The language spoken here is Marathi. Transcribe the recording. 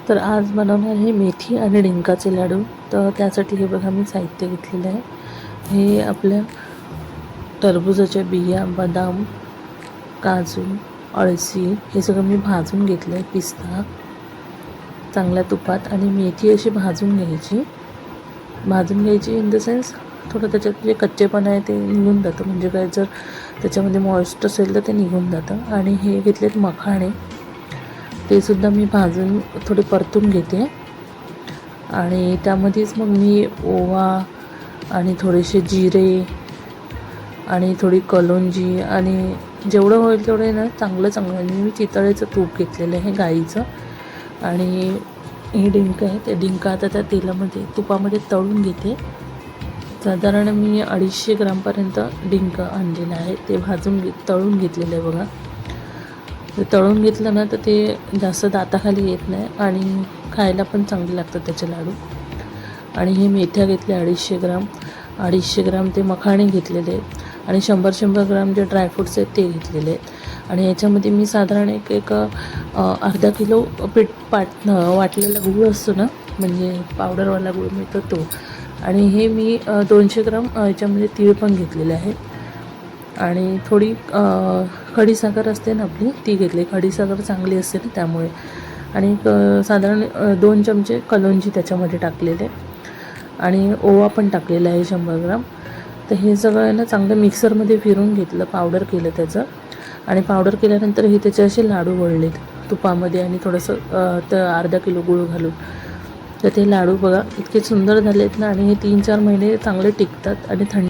तर आज बनवणार आहे मेथी आणि डिंकाचे लाडू। तर त्यासाठी हे बघा मी साहित्य घेतलेलं आहे। हे आपल्या टरबूजाच्या बिया, बदाम, काजू, अळसी हे सगळं मी भाजून घेतलं आहे। पिस्ता चांगल्या तुपात आणि मेथी अशी भाजून घ्यायची इन द सेन्स थोडं त्याच्यात जे कच्चेपणा आहे ते निघून जातं, म्हणजे काय जर त्याच्यामध्ये मॉइस्ट असेल तर ते निघून जातं। आणि हे घेतलेत मखाणे, ते सुद्धा मी भाजून थोडे परतून घेते आणि त्यामध्येच मग मी ओवा आणि थोडेसे जिरे आणि थोडी कलोंजी आणि जेवढं होईल तेवढे ना चांगलं आणि मी चितळेचं तूप घेतलेलं आहे गाईचं। आणि हे डिंक आहे, ते डिंक आता त्या तेलामध्ये तुपामध्ये तळून घेते। साधारण मी 250 ग्रामपर्यंत डिंक आणलेलं आहे, ते तळून घेतलेलं आहे बघा। ते तळून घेतलं ना तर ते जास्त दाताखाली येत नाही आणि खायला पण चांगले लागतात त्याचे लाडू। आणि हे मेथ्या घेतल्या 250 ग्राम ते मखाणे घेतलेले आहेत आणि 100 ग्राम जे ड्रायफ्रूट्स आहेत ते घेतलेले आहेत। आणि याच्यामध्ये मी साधारण एक अर्धा किलो वाटलेला गूळ असतो ना, म्हणजे पावडरवाला गूळ मिळतो तो। आणि हे मी 200 ग्राम याच्यामध्ये तीळ पण घेतलेले आहे आणि थोडी खडीसाखर असते ना आपली, ती घेतली। खडीसाखर चांगली असते ना त्यामुळे। आणि साधारण 2 चमचे कलोंजी त्याच्यामध्ये टाकलेले आणि ओवा पण टाकलेला आहे 100 ग्राम। तर हे सगळं ना चांगलं मिक्सरमध्ये फिरून घेतलं, पावडर केलं त्याचं। आणि पावडर केल्यानंतर हे त्याचे असे लाडू वळलेत तुपामध्ये आणि थोडंसं तर अर्धा किलो गूळ घालून। तर ते लाडू बघा इतके सुंदर झालेत ना, आणि हे 3-4 महिने चांगले टिकतात आणि थंड